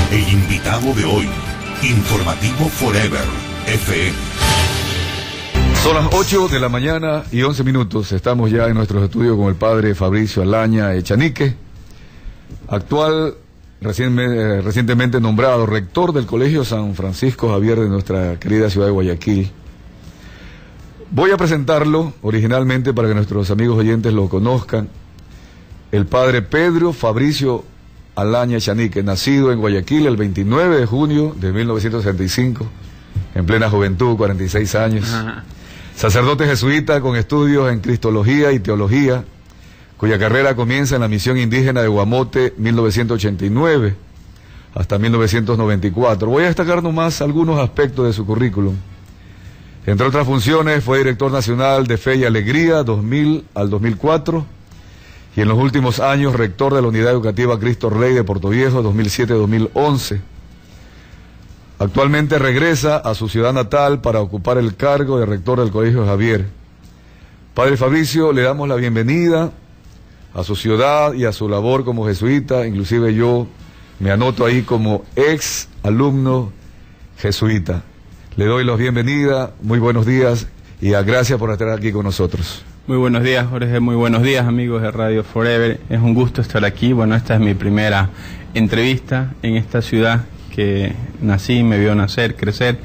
El invitado de hoy, Informativo Forever, FM. Son las 8 de la mañana y 11 minutos. Estamos ya en nuestros estudios con el padre Fabricio Alaña Echanique, actual, recientemente nombrado rector del Colegio San Francisco Javier de nuestra querida ciudad de Guayaquil. Voy a presentarlo originalmente para que nuestros amigos oyentes lo conozcan. El padre Pedro Fabricio Alaña Echanique, nacido en Guayaquil el 29 de junio de 1965, en plena juventud, 46 años. Sacerdote jesuita con estudios en Cristología y Teología, cuya carrera comienza en la misión indígena de Guamote 1989 hasta 1994. Voy a destacar nomás algunos aspectos de su currículum. Entre otras funciones, fue director nacional de Fe y Alegría 2000 al 2004 y en los últimos años rector de la Unidad Educativa Cristo Rey de Portoviejo 2007-2011. Actualmente regresa a su ciudad natal para ocupar el cargo de rector del Colegio Javier. Padre Fabricio, le damos la bienvenida a su ciudad y a su labor como jesuita. Inclusive yo me anoto ahí como ex alumno jesuita. Le doy la bienvenida, muy buenos días y gracias por estar aquí con nosotros. Muy buenos días, Jorge, muy buenos días, amigos de Radio Forever. Es un gusto estar aquí. Bueno, esta es mi primera entrevista en esta ciudad que nací, me vio nacer, crecer,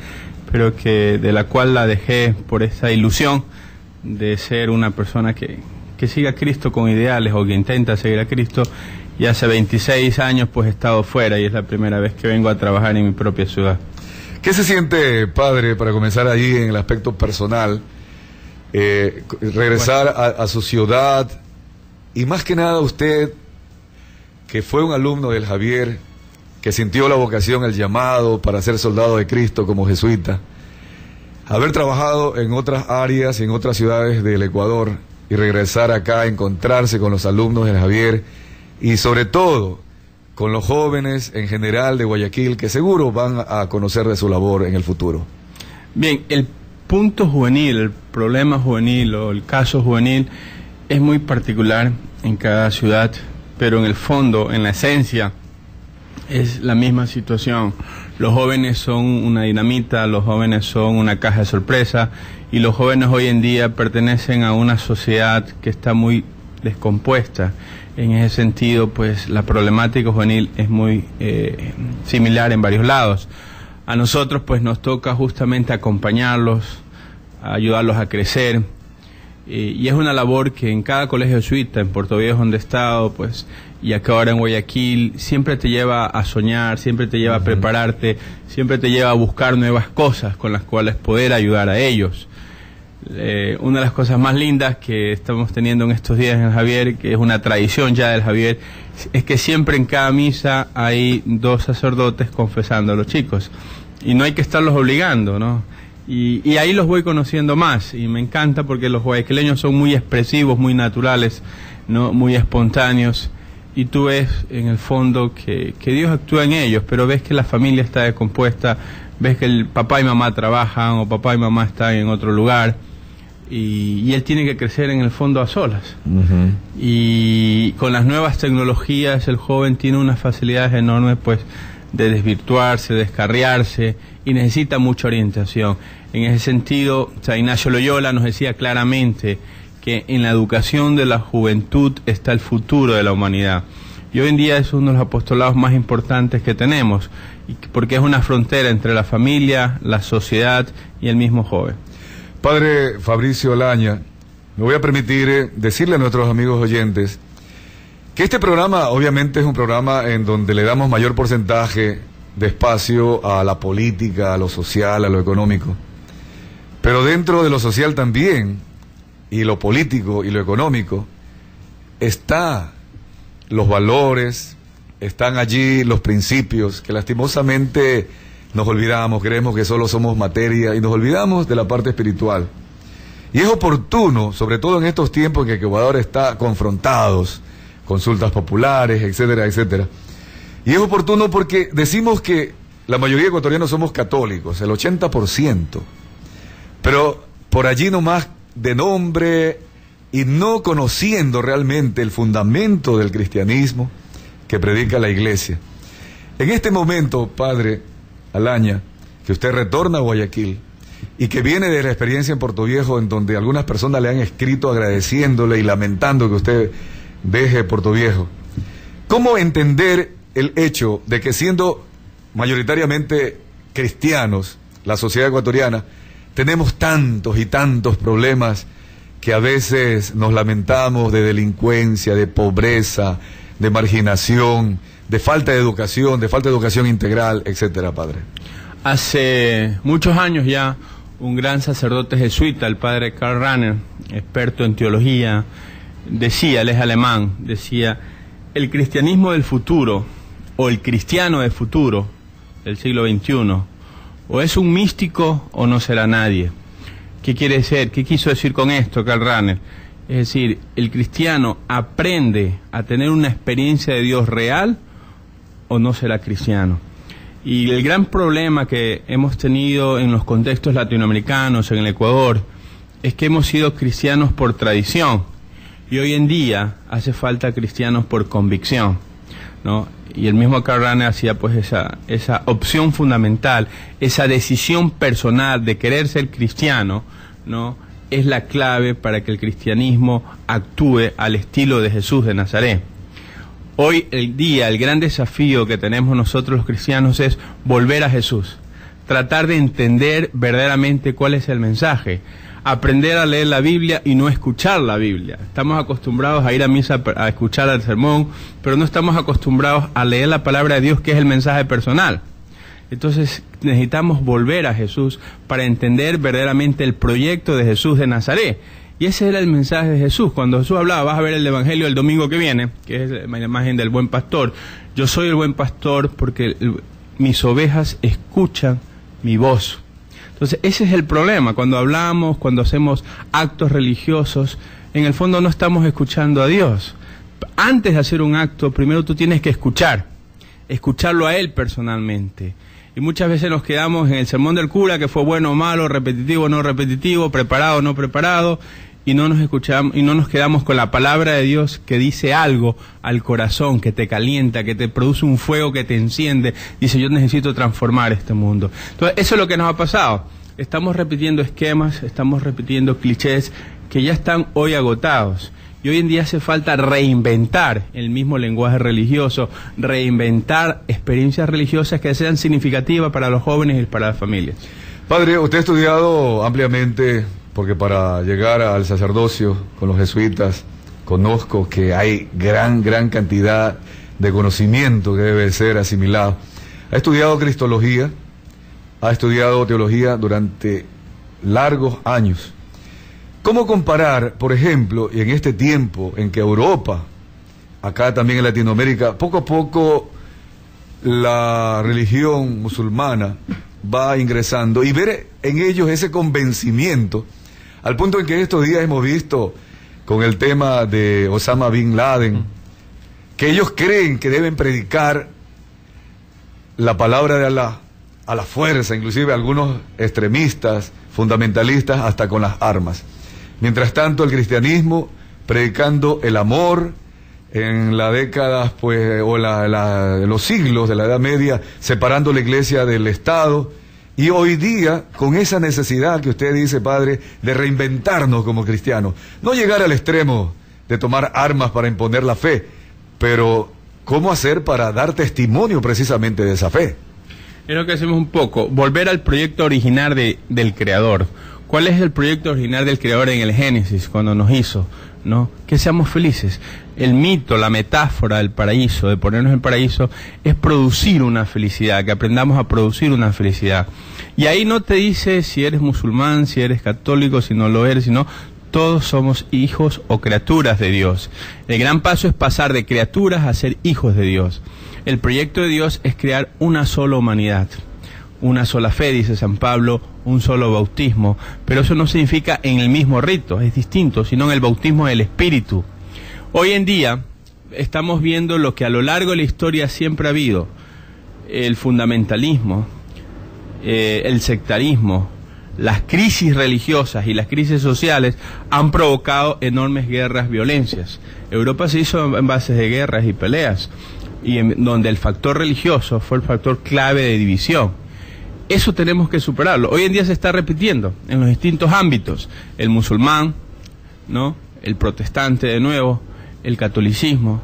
pero que de la cual la dejé por esa ilusión de ser una persona que siga a Cristo con ideales o que intenta seguir a Cristo. Y hace 26 años pues he estado fuera y es la primera vez que vengo a trabajar en mi propia ciudad. ¿Qué se siente, padre, para comenzar allí en el aspecto personal, regresar a su ciudad y más que nada usted, que fue un alumno del Javier, que sintió la vocación, el llamado para ser soldado de Cristo como jesuita, haber trabajado en otras áreas, en otras ciudades del Ecuador y regresar acá a encontrarse con los alumnos del Javier y sobre todo con los jóvenes en general de Guayaquil que seguro van a conocer de su labor en el futuro? Bien, el punto juvenil, el problema juvenil o el caso juvenil es muy particular en cada ciudad, pero en el fondo, en la esencia, es la misma situación. Los jóvenes son una dinamita, los jóvenes son una caja de sorpresa y los jóvenes hoy en día pertenecen a una sociedad que está muy descompuesta. En ese sentido, pues la problemática juvenil es muy similar en varios lados. A nosotros pues nos toca justamente acompañarlos, ayudarlos a crecer, y es una labor que en cada colegio jesuita, en Portoviejo donde he estado, pues, y acá ahora en Guayaquil, siempre te lleva a soñar, siempre te lleva a prepararte, siempre te lleva a buscar nuevas cosas con las cuales poder ayudar a ellos. Una de las cosas más lindas que estamos teniendo en estos días en el Javier, que es una tradición ya del Javier, es que siempre en cada misa hay 2 sacerdotes confesando a los chicos y no hay que estarlos obligando, ¿no? Y ahí los voy conociendo más y me encanta porque los guayaquileños son muy expresivos, muy naturales, ¿no? Muy espontáneos, y tú ves en el fondo que Dios actúa en ellos, pero ves que la familia está descompuesta, ves que el papá y mamá trabajan o papá y mamá están en otro lugar. Y él tiene que crecer en el fondo a solas. Y con las nuevas tecnologías el joven tiene unas facilidades enormes pues de desvirtuarse, descarriarse y necesita mucha orientación. En ese sentido, San Ignacio Loyola nos decía claramente que en la educación de la juventud está el futuro de la humanidad. Y hoy en día es uno de los apostolados más importantes que tenemos, porque es una frontera entre la familia, la sociedad y el mismo joven. Padre Fabricio Alaña, me voy a permitir decirle a nuestros amigos oyentes que este programa obviamente es un programa en donde le damos mayor porcentaje de espacio a la política, a lo social, a lo económico. Pero dentro de lo social también, y lo político y lo económico, están los valores, están allí los principios que lastimosamente nos olvidamos, creemos que solo somos materia y nos olvidamos de la parte espiritual. Y es oportuno, sobre todo en estos tiempos en que Ecuador está confrontados, consultas populares, etcétera, etcétera. Y es oportuno porque decimos que la mayoría de ecuatorianos somos católicos, el 80%, pero por allí nomás de nombre y no conociendo realmente el fundamento del cristianismo que predica la Iglesia. En este momento, padre Alaña, que usted retorna a Guayaquil y que viene de la experiencia en Puerto Viejo, en donde algunas personas le han escrito agradeciéndole y lamentando que usted deje Puerto Viejo, ¿cómo entender el hecho de que, siendo mayoritariamente cristianos, la sociedad ecuatoriana, tenemos tantos y tantos problemas que a veces nos lamentamos de delincuencia, de pobreza, de marginación, de falta de educación integral, etcétera, padre? Hace muchos años ya, un gran sacerdote jesuita, el padre Karl Rahner, experto en teología, decía, él es alemán, decía: el cristianismo del futuro, o el cristiano del futuro, del siglo XXI, o es un místico o no será nadie. ¿Qué quiere decir? ¿Qué quiso decir con esto Karl Rahner? Es decir, el cristiano aprende a tener una experiencia de Dios real o no será cristiano. Y el gran problema que hemos tenido en los contextos latinoamericanos, en el Ecuador, es que hemos sido cristianos por tradición, y hoy en día hace falta cristianos por convicción, ¿no? Y el mismo Karl Rahner hacía pues esa opción fundamental, esa decisión personal de querer ser cristiano, ¿no? Es la clave para que el cristianismo actúe al estilo de Jesús de Nazaret. Hoy el gran desafío que tenemos nosotros los cristianos es volver a Jesús, tratar de entender verdaderamente cuál es el mensaje, aprender a leer la Biblia y no escuchar la Biblia. Estamos acostumbrados a ir a misa a escuchar el sermón, pero no estamos acostumbrados a leer la palabra de Dios, que es el mensaje personal. Entonces necesitamos volver a Jesús para entender verdaderamente el proyecto de Jesús de Nazaret. Y ese era el mensaje de Jesús. Cuando Jesús hablaba, vas a ver el Evangelio el domingo que viene, que es la imagen del buen pastor. Yo soy el buen pastor porque mis ovejas escuchan mi voz. Entonces ese es el problema. Cuando hablamos, cuando hacemos actos religiosos, en el fondo no estamos escuchando a Dios. Antes de hacer un acto, primero tú tienes que escucharlo a Él personalmente. Y muchas veces nos quedamos en el sermón del cura, que fue bueno o malo, repetitivo o no repetitivo, preparado o no preparado, y no nos escuchamos y no nos quedamos con la palabra de Dios, que dice algo al corazón, que te calienta, que te produce un fuego que te enciende. Dice: yo necesito transformar este mundo. Entonces eso es lo que nos ha pasado. Estamos repitiendo esquemas, estamos repitiendo clichés que ya están hoy agotados. Y hoy en día hace falta reinventar el mismo lenguaje religioso, reinventar experiencias religiosas que sean significativas para los jóvenes y para las familias. Padre, usted ha estudiado ampliamente, porque para llegar al sacerdocio con los jesuitas, conozco que hay gran cantidad de conocimiento que debe ser asimilado. Ha estudiado cristología, ha estudiado teología durante largos años. ¿Cómo comparar, por ejemplo, y en este tiempo en que Europa, acá también en Latinoamérica, poco a poco la religión musulmana va ingresando, y ver en ellos ese convencimiento, al punto en que estos días hemos visto con el tema de Osama Bin Laden, que ellos creen que deben predicar la palabra de Alá a la fuerza, inclusive algunos extremistas, fundamentalistas, hasta con las armas. Mientras tanto, el cristianismo predicando el amor en las décadas, pues, o los siglos de la Edad Media, separando la iglesia del Estado, y hoy día con esa necesidad que usted dice, padre, de reinventarnos como cristianos, no llegar al extremo de tomar armas para imponer la fe, pero ¿cómo hacer para dar testimonio precisamente de esa fe? Es lo que hacemos un poco, volver al proyecto original del Creador. ¿Cuál es el proyecto original del Creador en el Génesis, cuando nos hizo? ¿No? Que seamos felices. El mito, la metáfora del paraíso, de ponernos en el paraíso, es producir una felicidad, que aprendamos a producir una felicidad. Y ahí no te dice si eres musulmán, si eres católico, si no lo eres, sino todos somos hijos o criaturas de Dios. El gran paso es pasar de criaturas a ser hijos de Dios. El proyecto de Dios es crear una sola humanidad, una sola fe, dice San Pablo, un solo bautismo, pero eso no significa en el mismo rito, es distinto, sino en el bautismo del Espíritu. Hoy en día estamos viendo lo que a lo largo de la historia siempre ha habido: el fundamentalismo, el sectarismo, las crisis religiosas y las crisis sociales han provocado enormes guerras, violencias. Europa se hizo en bases de guerras y peleas. y donde el factor religioso fue el factor clave de división. Eso tenemos que superarlo. Hoy en día se está repitiendo en los distintos ámbitos. El musulmán, ¿no? El protestante de nuevo, el catolicismo.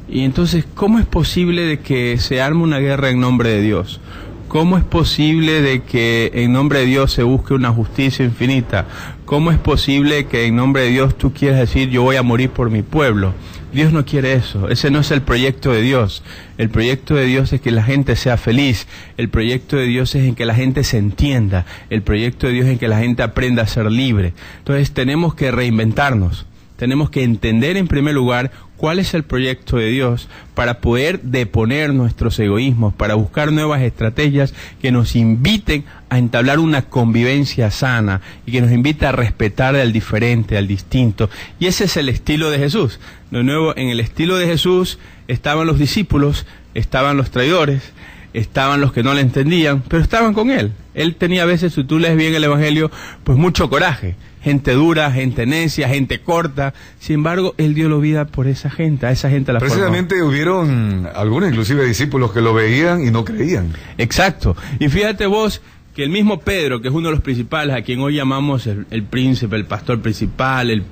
Y entonces, ¿cómo es posible de que se arme una guerra en nombre de Dios? ¿Cómo es posible de que en nombre de Dios se busque una justicia infinita? ¿Cómo es posible que en nombre de Dios tú quieras decir yo voy a morir por mi pueblo? Dios no quiere eso, ese no es el proyecto de Dios. El proyecto de Dios es que la gente sea feliz, el proyecto de Dios es en que la gente se entienda, el proyecto de Dios es en que la gente aprenda a ser libre. Entonces tenemos que reinventarnos, tenemos que entender en primer lugar cuál es el proyecto de Dios para poder deponer nuestros egoísmos, para buscar nuevas estrategias que nos inviten a entablar una convivencia sana y que nos invite a respetar al diferente, al distinto. Y ese es el estilo de Jesús. De nuevo, en el estilo de Jesús estaban los discípulos, estaban los traidores, estaban los que no le entendían, pero estaban con él. Él tenía a veces, si tú lees bien el Evangelio, pues mucho coraje. Gente dura, gente necia, gente corta. Sin embargo, él dio la vida por esa gente, a esa gente la formó. Precisamente hubieron algunos, inclusive discípulos, que lo veían y no creían. Exacto. Y fíjate vos que el mismo Pedro, que es uno de los principales, a quien hoy llamamos el príncipe, el pastor principal,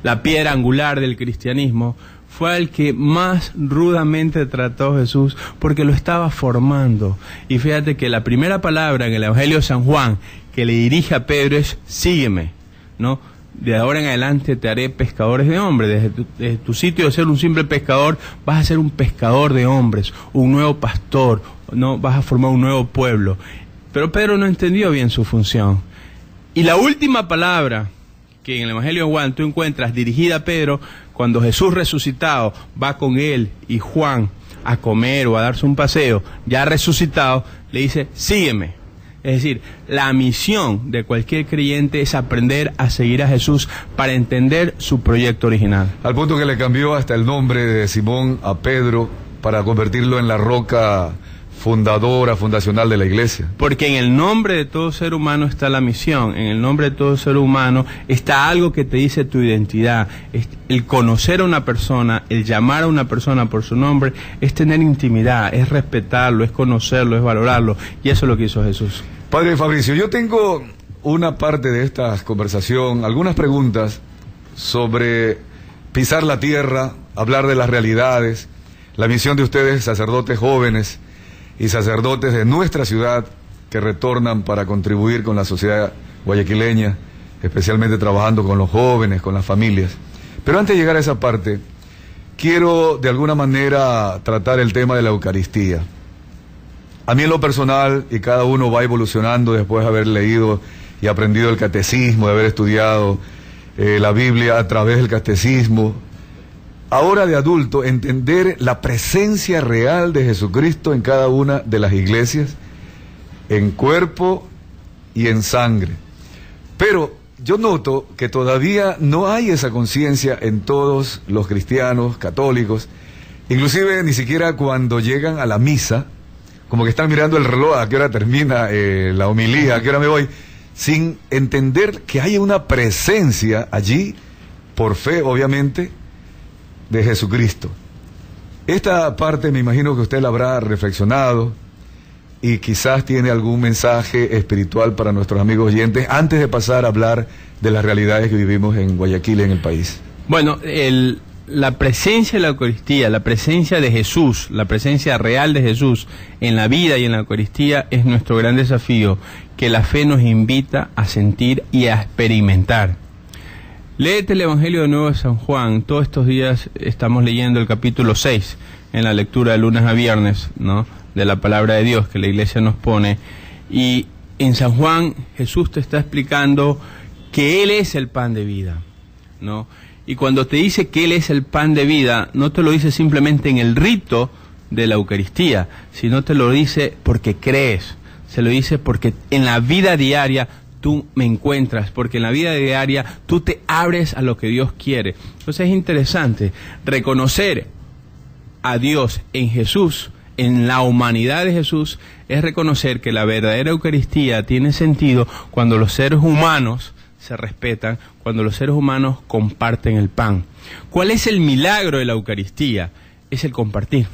la piedra angular del cristianismo, fue el que más rudamente trató a Jesús porque lo estaba formando. Y fíjate que la primera palabra en el Evangelio de San Juan que le dirige a Pedro es sígueme, ¿no? De ahora en adelante te haré pescadores de hombres. Desde tu sitio de ser un simple pescador vas a ser un pescador de hombres, un nuevo pastor, ¿no? Vas a formar un nuevo pueblo. Pero Pedro no entendió bien su función. Y la última palabra que en el Evangelio de Juan tú encuentras dirigida a Pedro, cuando Jesús resucitado va con él y Juan a comer o a darse un paseo, ya resucitado, le dice, sígueme. Es decir, la misión de cualquier creyente es aprender a seguir a Jesús para entender su proyecto original. Al punto que le cambió hasta el nombre de Simón a Pedro para convertirlo en la roca fundadora, fundacional de la iglesia. Porque en el nombre de todo ser humano está la misión, en el nombre de todo ser humano está algo que te dice tu identidad. El conocer a una persona, el llamar a una persona por su nombre, es tener intimidad, es respetarlo, es conocerlo, es valorarlo, y eso es lo que hizo Jesús. Padre Fabricio, yo tengo una parte de esta conversación, algunas preguntas sobre pisar la tierra, hablar de las realidades, la misión de ustedes, sacerdotes jóvenes y sacerdotes de nuestra ciudad que retornan para contribuir con la sociedad guayaquileña, especialmente trabajando con los jóvenes, con las familias. Pero antes de llegar a esa parte, quiero de alguna manera tratar el tema de la Eucaristía. A mí en lo personal, y cada uno va evolucionando después de haber leído y aprendido el catecismo, de haber estudiado la Biblia a través del catecismo, ahora de adulto, entender la presencia real de Jesucristo en cada una de las iglesias, en cuerpo y en sangre. Pero yo noto que todavía no hay esa conciencia en todos los cristianos, católicos, inclusive ni siquiera cuando llegan a la misa, como que están mirando el reloj, a qué hora termina la homilía, a qué hora me voy, sin entender que hay una presencia allí, por fe obviamente, de Jesucristo. Esta parte me imagino que usted la habrá reflexionado y quizás tiene algún mensaje espiritual para nuestros amigos oyentes antes de pasar a hablar de las realidades que vivimos en Guayaquil y en el país. Bueno, la presencia de la Eucaristía, la presencia de Jesús, la presencia real de Jesús en la vida y en la Eucaristía es nuestro gran desafío que la fe nos invita a sentir y a experimentar. Léete el Evangelio de nuevo de San Juan. Todos estos días estamos leyendo el capítulo 6 en la lectura de lunes a viernes, ¿no?, de la palabra de Dios que la iglesia nos pone. Y en San Juan Jesús te está explicando que Él es el pan de vida, ¿no? Y cuando te dice que Él es el pan de vida, no te lo dice simplemente en el rito de la Eucaristía, sino te lo dice porque crees, se lo dice porque en la vida diaria tú me encuentras, porque en la vida diaria tú te abres a lo que Dios quiere. Entonces es interesante reconocer a Dios en Jesús, en la humanidad de Jesús, es reconocer que la verdadera Eucaristía tiene sentido cuando los seres humanos se respetan, cuando los seres humanos comparten el pan. ¿Cuál es el milagro de la Eucaristía? es el compartir.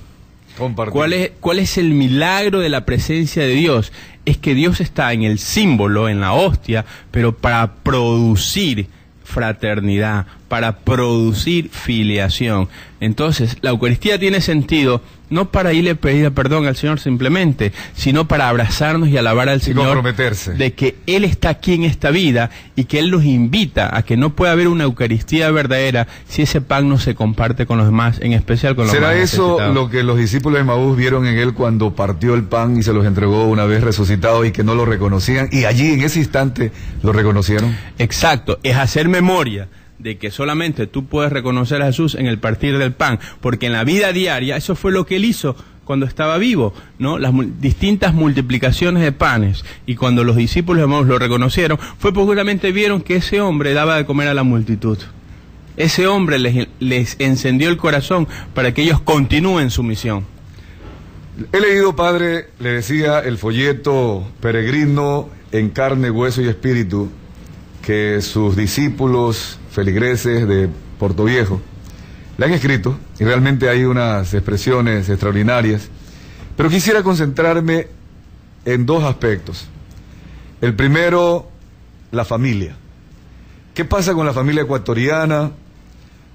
Compartir. ¿Cuál es el milagro de la presencia de Dios? Es que Dios está en el símbolo, en la hostia, pero para producir fraternidad, para producir filiación. Entonces, la Eucaristía tiene sentido no para irle a pedir perdón al Señor simplemente, sino para abrazarnos y alabar al Señor, comprometerse de que Él está aquí en esta vida y que Él nos invita a que no puede haber una Eucaristía verdadera si ese pan no se comparte con los demás, en especial con los más necesitados. ¿Será eso lo que los discípulos de Emaús vieron en Él cuando partió el pan y se los entregó una vez resucitado y que no lo reconocían, y allí en ese instante lo reconocieron? Exacto, es hacer memoria de que solamente tú puedes reconocer a Jesús en el partir del pan, porque en la vida diaria eso fue lo que Él hizo cuando estaba vivo, ¿no? Las distintas multiplicaciones de panes, y cuando los discípulos de Emaús lo reconocieron, fue porque justamente vieron que ese hombre daba de comer a la multitud. Ese hombre les encendió el corazón para que ellos continúen su misión. He leído, padre, le decía, el folleto Peregrino en carne, hueso y espíritu, que sus discípulos feligreses de Portoviejo le han escrito, y realmente hay unas expresiones extraordinarias, pero quisiera concentrarme en dos aspectos. El primero, la familia. ¿Qué pasa con la familia ecuatoriana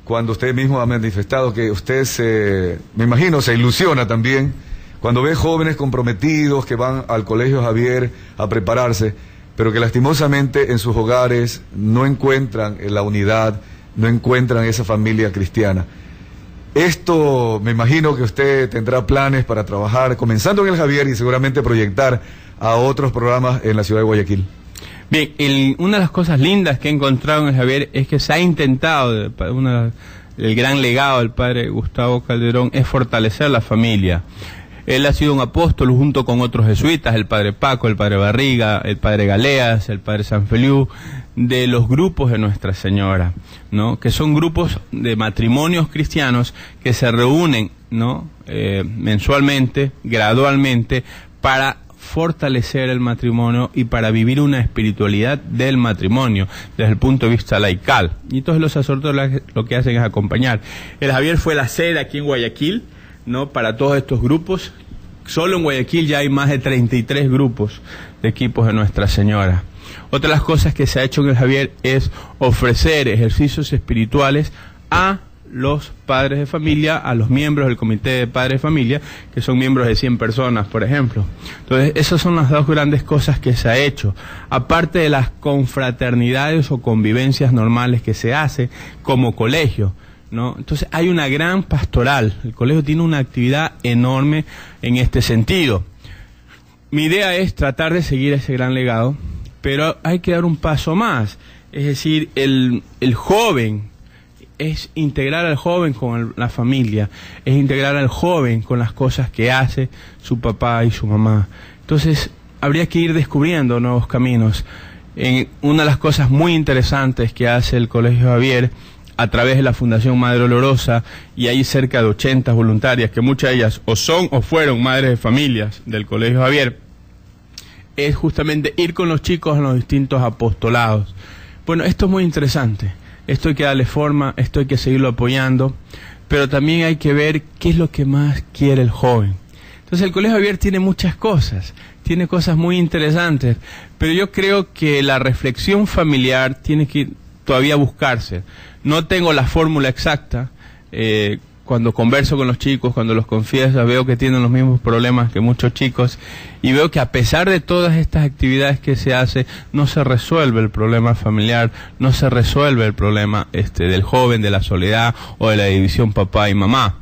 cuando usted mismo ha manifestado que usted me imagino, se ilusiona también cuando ve jóvenes comprometidos que van al Colegio Javier a prepararse, pero que lastimosamente en sus hogares no encuentran la unidad, no encuentran esa familia cristiana? Esto, me imagino que usted tendrá planes para trabajar, comenzando en el Javier y seguramente proyectar a otros programas en la ciudad de Guayaquil. Bien, una de las cosas lindas que he encontrado en el Javier es que se ha intentado, el gran legado del padre Gustavo Calderón es fortalecer la familia. Él ha sido un apóstol junto con otros jesuitas, el padre Paco, el padre Barriga, el padre Galeas, el padre Sanfeliu, de los grupos de Nuestra Señora, ¿no? Que son grupos de matrimonios cristianos que se reúnen, ¿no? Mensualmente, gradualmente, para fortalecer el matrimonio y para vivir una espiritualidad del matrimonio desde el punto de vista laical. Y entonces los sacerdotes lo que hacen es acompañar. El Javier fue la sede aquí en Guayaquil, ¿no? Para todos estos grupos. Solo en Guayaquil ya hay más de 33 grupos de equipos de Nuestra Señora. Otra de las cosas que se ha hecho en el Javier es ofrecer ejercicios espirituales a los padres de familia, a los miembros del comité de padres de familia, que son miembros de 100 personas, por ejemplo. Entonces, esas son las dos grandes cosas que se ha hecho, aparte de las confraternidades o convivencias normales que se hace como colegio, ¿no? Entonces, hay una gran pastoral. El colegio tiene una actividad enorme en este sentido. Mi idea es tratar de seguir ese gran legado, pero hay que dar un paso más. Es decir, el joven es integrar al joven con la familia, es integrar al joven con las cosas que hace su papá y su mamá. Entonces, habría que ir descubriendo nuevos caminos. Una de las cosas muy interesantes que hace el Colegio Javier, a través de la Fundación Madre Olorosa, y hay cerca de 80 voluntarias, que muchas de ellas o son o fueron madres de familias del Colegio Javier, es justamente ir con los chicos en los distintos apostolados. Bueno, esto es muy interesante. Esto hay que darle forma, esto hay que seguirlo apoyando, pero también hay que ver qué es lo que más quiere el joven. Entonces el Colegio Javier tiene muchas cosas, tiene cosas muy interesantes, pero yo creo que la reflexión familiar tiene que todavía buscarse. No tengo la fórmula exacta. Cuando converso con los chicos, cuando los confieso, veo que tienen los mismos problemas que muchos chicos, y veo que a pesar de todas estas actividades que se hace, no se resuelve el problema familiar, no se resuelve el problema del joven, de la soledad o de la división papá y mamá.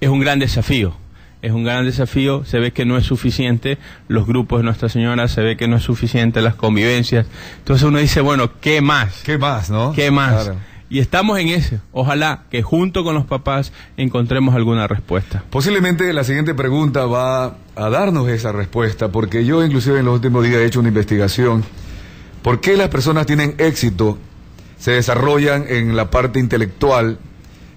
Es un gran desafío. Es un gran desafío, se ve que no es suficiente los grupos de Nuestra Señora, se ve que no es suficiente las convivencias. Entonces uno dice, bueno, ¿qué más? ¿Qué más, no? ¿Qué más? Claro. Y estamos en ese. Ojalá que junto con los papás encontremos alguna respuesta. Posiblemente la siguiente pregunta va a darnos esa respuesta, porque yo inclusive en los últimos días he hecho una investigación. ¿Por qué las personas tienen éxito, se desarrollan en la parte intelectual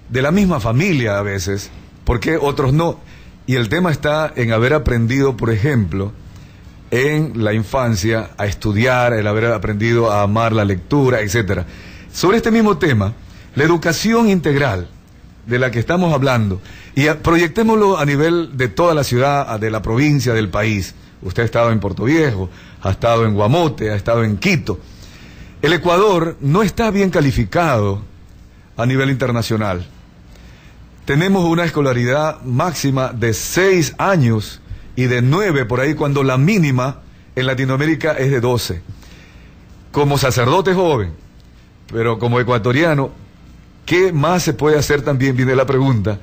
de la misma familia a veces? ¿Por qué otros no? Y el tema está en haber aprendido, por ejemplo, en la infancia a estudiar, el haber aprendido a amar la lectura, etcétera. Sobre este mismo tema, la educación integral de la que estamos hablando, y proyectémoslo a nivel de toda la ciudad, de la provincia, del país. Usted ha estado en Puerto Viejo, ha estado en Guamote, ha estado en Quito. El Ecuador no está bien calificado a nivel internacional. Tenemos una escolaridad máxima de 6 años y de 9 por ahí, cuando la mínima en Latinoamérica es de 12. Como sacerdote joven, pero como ecuatoriano, ¿qué más se puede hacer? También viene la pregunta,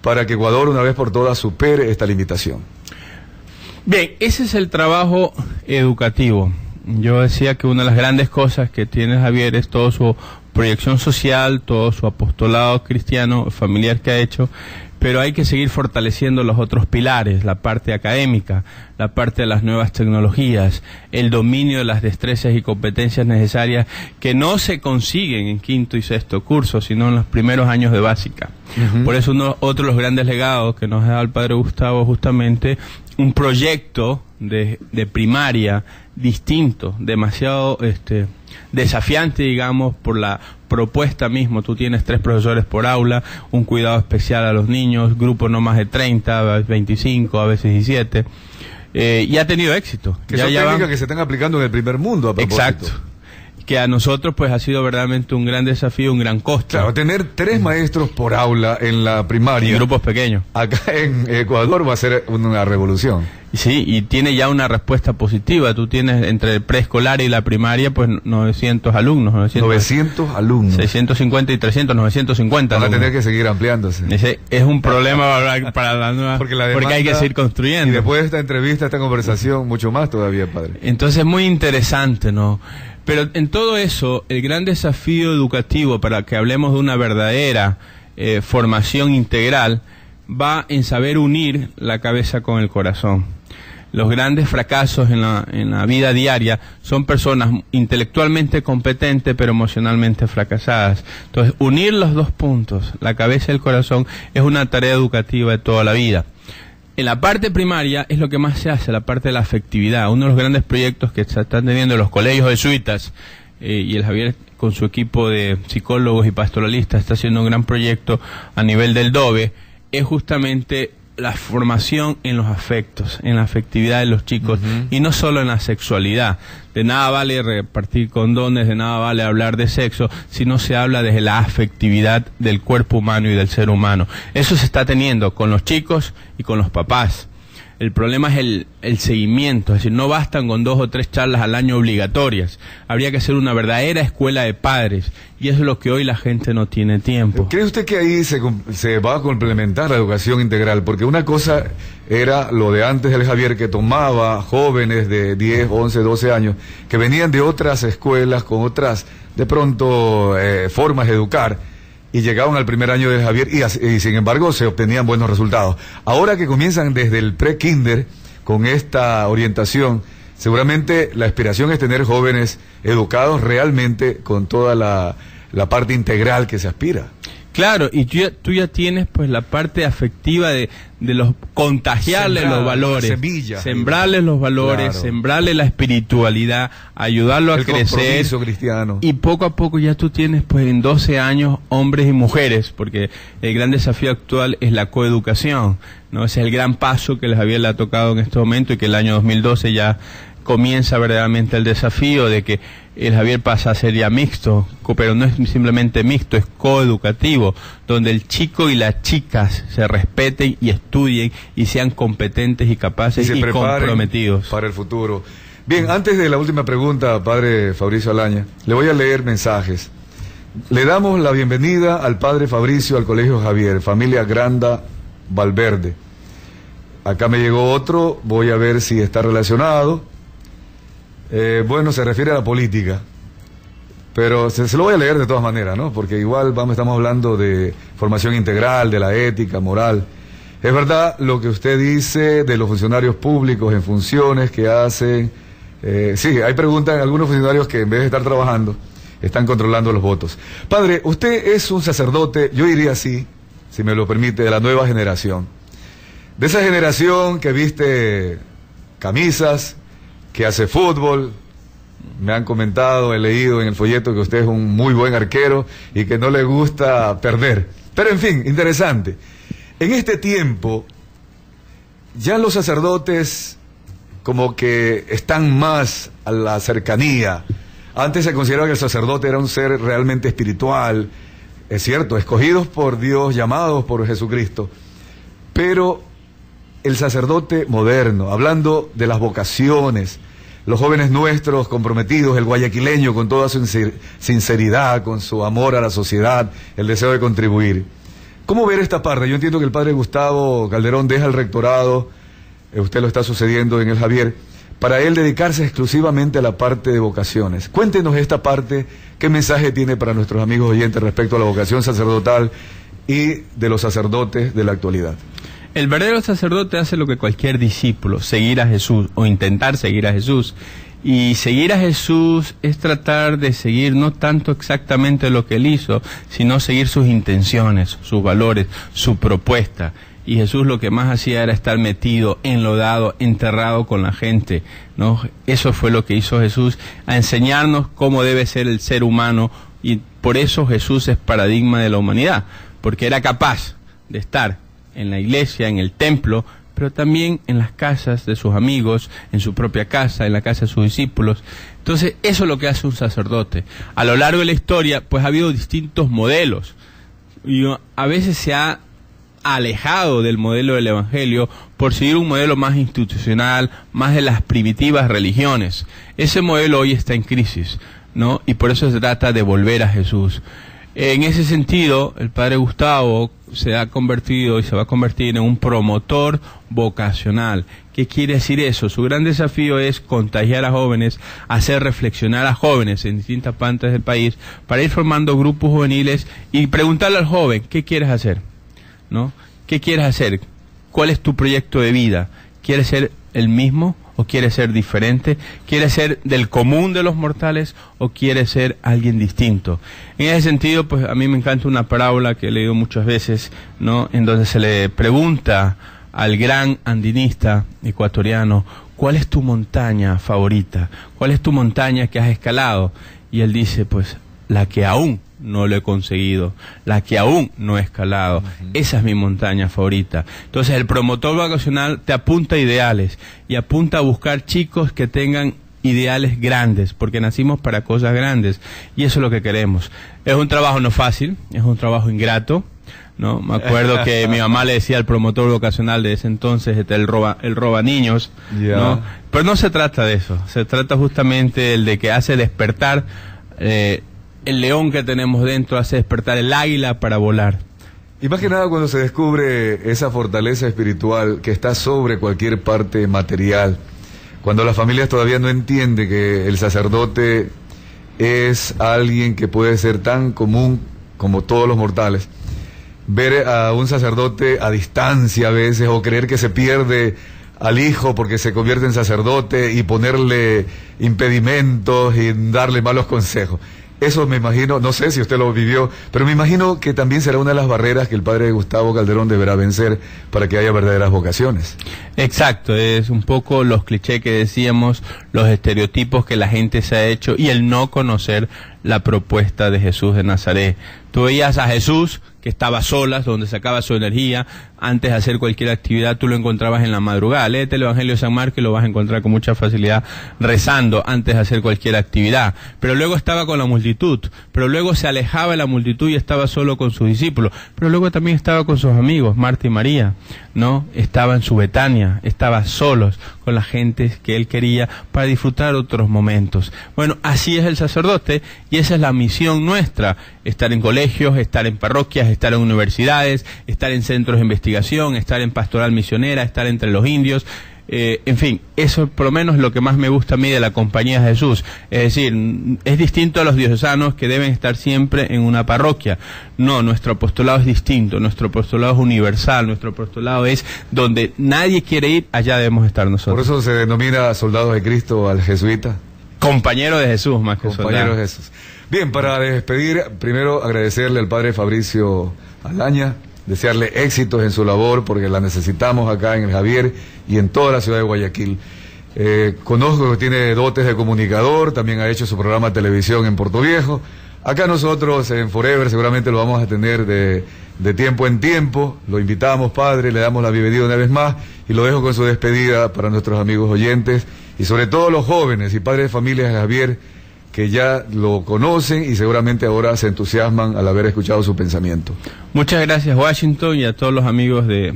para que Ecuador una vez por todas supere esta limitación. Bien, ese es el trabajo educativo. Yo decía que una de las grandes cosas que tiene Javier es toda su proyección social, todo su apostolado cristiano, familiar que ha hecho, pero hay que seguir fortaleciendo los otros pilares, la parte académica, la parte de las nuevas tecnologías, el dominio de las destrezas y competencias necesarias que no se consiguen en quinto y sexto curso, sino en los primeros años de básica. Por eso otro de los grandes legados que nos da el padre Gustavo, justamente un proyecto de primaria distinto, demasiado desafiante, digamos, por la propuesta mismo. Tú tienes 3 profesores por aula, un cuidado especial a los niños, grupos no más de 30, a veces 25, a veces 17, y ha tenido éxito. Que son técnicas que se están aplicando en el primer mundo, a propósito. Exacto. Que a nosotros pues ha sido verdaderamente un gran desafío, un gran costo. Claro, tener 3 maestros por aula en la primaria, y grupos pequeños, acá en Ecuador va a ser una revolución. Sí, y tiene ya una respuesta positiva. Tú tienes entre el preescolar y la primaria pues 900 alumnos. 900 alumnos. 650 y 300, 950 Van a alumnos. tener que seguir ampliándose. Ese es un problema para la nueva, porque hay que seguir construyendo. Y después de esta entrevista, esta conversación, mucho más todavía, padre. Entonces, muy interesante, ¿no? Pero en todo eso, el gran desafío educativo para que hablemos de una verdadera formación integral va en saber unir la cabeza con el corazón. Los grandes fracasos en la vida diaria son personas intelectualmente competentes pero emocionalmente fracasadas. Entonces, unir los 2 puntos, la cabeza y el corazón, es una tarea educativa de toda la vida. En la parte primaria es lo que más se hace, la parte de la afectividad. Uno de los grandes proyectos que se están teniendo los colegios jesuitas, y el Javier con su equipo de psicólogos y pastoralistas está haciendo un gran proyecto a nivel del DOBE, es justamente la formación en los afectos, en la afectividad de los chicos, y no solo en la sexualidad. De nada vale repartir condones, de nada vale hablar de sexo, si no se habla desde la afectividad del cuerpo humano y del ser humano. Eso se está teniendo con los chicos y con los papás. El problema es el seguimiento, es decir, no bastan con 2 o 3 charlas al año obligatorias. Habría que hacer una verdadera escuela de padres, y eso es lo que hoy la gente no tiene tiempo. ¿Cree usted que ahí se va a complementar la educación integral? Porque una cosa era lo de antes del Javier, que tomaba jóvenes de 10, 11, 12 años, que venían de otras escuelas, con otras, de pronto, formas de educar, y llegaban al primer año del Javier y sin embargo se obtenían buenos resultados. Ahora que comienzan desde el pre-kinder con esta orientación, seguramente la aspiración es tener jóvenes educados realmente con toda la parte integral que se aspira. Claro, y tú ya tienes pues la parte afectiva de los contagiarles los valores, sembrarles los valores, claro, sembrarle la espiritualidad, ayudarlo a crecer, cristiano. Y poco a poco ya tú tienes pues en 12 años hombres y mujeres, porque el gran desafío actual es la coeducación, ¿no? Ese es el gran paso que Javier le ha tocado en este momento, y que el año 2012 ya comienza verdaderamente el desafío de que el Javier pasa a ser ya mixto, pero no es simplemente mixto, es coeducativo, donde el chico y las chicas se respeten y estudien y sean competentes y capaces y comprometidos para el futuro. Bien, antes de la última pregunta, padre Fabricio Alaña, le voy a leer mensajes. Le damos la bienvenida al padre Fabricio al Colegio Javier, familia Granda Valverde. Acá me llegó otro, voy a ver si está relacionado. Bueno, se refiere a la política, pero se lo voy a leer de todas maneras, ¿no? Porque igual estamos hablando de formación integral, de la ética, moral. Es verdad lo que usted dice de los funcionarios públicos en funciones que hacen. Sí, hay preguntas en algunos funcionarios que en vez de estar trabajando, están controlando los votos. Padre, usted es un sacerdote, yo diría así, si me lo permite, de la nueva generación. De esa generación que viste camisas, que hace fútbol. Me han comentado, he leído en el folleto que usted es un muy buen arquero y que no le gusta perder. Pero en fin, interesante. En este tiempo, ya los sacerdotes como que están más a la cercanía. Antes se consideraba que el sacerdote era un ser realmente espiritual, es cierto, escogidos por Dios, llamados por Jesucristo, pero el sacerdote moderno, hablando de las vocaciones, los jóvenes nuestros comprometidos, el guayaquileño con toda su sinceridad, con su amor a la sociedad, el deseo de contribuir. ¿Cómo ver esta parte? Yo entiendo que el padre Gustavo Calderón deja el rectorado, usted lo está sucediendo en el Javier, para él dedicarse exclusivamente a la parte de vocaciones. Cuéntenos esta parte, qué mensaje tiene para nuestros amigos oyentes respecto a la vocación sacerdotal y de los sacerdotes de la actualidad. El verdadero sacerdote hace lo que cualquier discípulo, seguir a Jesús o intentar seguir a Jesús. Y seguir a Jesús es tratar de seguir no tanto exactamente lo que él hizo, sino seguir sus intenciones, sus valores, su propuesta. Y Jesús lo que más hacía era estar metido, enlodado, enterrado con la gente, ¿no? Eso fue lo que hizo Jesús, a enseñarnos cómo debe ser el ser humano, y por eso Jesús es paradigma de la humanidad, porque era capaz de estar en la iglesia, en el templo, pero también en las casas de sus amigos, en su propia casa, en la casa de sus discípulos. Entonces, eso es lo que hace un sacerdote. A lo largo de la historia, pues ha habido distintos modelos, y a veces se ha alejado del modelo del Evangelio por seguir un modelo más institucional, más de las primitivas religiones. Ese modelo hoy está en crisis, ¿no? Y por eso se trata de volver a Jesús. En ese sentido, el padre Gustavo se ha convertido y se va a convertir en un promotor vocacional. ¿Qué quiere decir eso? Su gran desafío es contagiar a jóvenes, hacer reflexionar a jóvenes en distintas partes del país, para ir formando grupos juveniles y preguntarle al joven, ¿qué quieres hacer? ¿No? ¿Qué quieres hacer? ¿Cuál es tu proyecto de vida? ¿Quieres ser el mismo o quieres ser diferente? ¿Quieres ser del común de los mortales o quieres ser alguien distinto? En ese sentido, pues a mí me encanta una parábola que he leído muchas veces, ¿no? En donde se le pregunta al gran andinista ecuatoriano, ¿cuál es tu montaña favorita? ¿Cuál es tu montaña que has escalado? Y él dice, pues, la que aún no lo he conseguido, la que aún no he escalado. Esa es mi montaña favorita. Entonces el promotor vocacional te apunta a ideales y apunta a buscar chicos que tengan ideales grandes, porque nacimos para cosas grandes y eso es lo que queremos. Es un trabajo no fácil, es un trabajo ingrato, ¿no? Me acuerdo que mi mamá le decía al promotor vocacional de ese entonces, el roba niños, ¿no? Pero no se trata de eso, se trata justamente el de que hace despertar el león que tenemos dentro, hace despertar el águila para volar. Y más que nada cuando se descubre esa fortaleza espiritual que está sobre cualquier parte material, cuando las familias todavía no entienden que el sacerdote es alguien que puede ser tan común como todos los mortales, ver a un sacerdote a distancia a veces, o creer que se pierde al hijo porque se convierte en sacerdote y ponerle impedimentos y darle malos consejos. Eso me imagino, no sé si usted lo vivió, pero me imagino que también será una de las barreras que el padre Gustavo Calderón deberá vencer para que haya verdaderas vocaciones. Exacto, es un poco los clichés que decíamos, los estereotipos que la gente se ha hecho y el no conocer la propuesta de Jesús de Nazaret. Tú veías a Jesús que estaba a solas, donde sacaba su energía, antes de hacer cualquier actividad tú lo encontrabas en la madrugada. Léete el Evangelio de San Marcos y lo vas a encontrar con mucha facilidad rezando antes de hacer cualquier actividad. Pero luego estaba con la multitud, pero luego se alejaba de la multitud y estaba solo con sus discípulos, pero luego también estaba con sus amigos, Marta y María, ¿no? Estaba en su Betania, estaba solos con la gente que él quería para disfrutar otros momentos. Bueno, así es el sacerdote y esa es la misión nuestra, estar en colegios, estar en parroquias, estar en universidades, estar en centros de investigación, estar en pastoral misionera, estar entre los indios, en fin, eso por lo menos es lo que más me gusta a mí de la Compañía de Jesús. Es decir, es distinto a los diocesanos que deben estar siempre en una parroquia. No, nuestro apostolado es distinto, nuestro apostolado es universal, nuestro apostolado es donde nadie quiere ir, allá debemos estar nosotros. Por eso se denomina soldados de Cristo al jesuita. Compañero de Jesús, más que soldado. Compañero de Jesús. Bien, para despedir, primero agradecerle al padre Fabricio Alaña, desearle éxitos en su labor, porque la necesitamos acá en el Javier y en toda la ciudad de Guayaquil. Conozco que tiene dotes de comunicador, también ha hecho su programa de televisión en Puerto Viejo, Acá nosotros en Forever seguramente lo vamos a tener de tiempo en tiempo. Lo invitamos, padre, le damos la bienvenida una vez más y lo dejo con su despedida para nuestros amigos oyentes y sobre todo los jóvenes y padres de familia de Javier que ya lo conocen y seguramente ahora se entusiasman al haber escuchado su pensamiento. Muchas gracias, Washington, y a todos los amigos de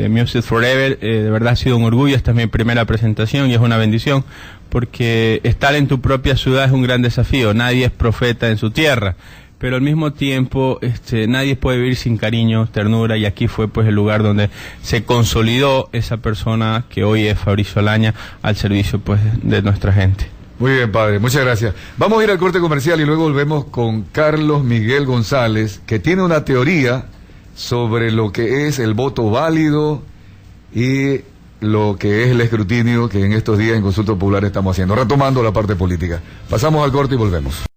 Music Forever. De verdad ha sido un orgullo, esta es mi primera presentación y es una bendición, porque estar en tu propia ciudad es un gran desafío. Nadie es profeta en su tierra, pero al mismo tiempo nadie puede vivir sin cariño, ternura, y aquí fue pues el lugar donde se consolidó esa persona que hoy es Fabricio Alaña al servicio pues de nuestra gente. Muy bien, padre, muchas gracias. Vamos a ir al corte comercial y luego volvemos con Carlos Miguel González, que tiene una teoría sobre lo que es el voto válido y lo que es el escrutinio que en estos días en Consulta Popular estamos haciendo, retomando la parte política. Pasamos al corte y volvemos.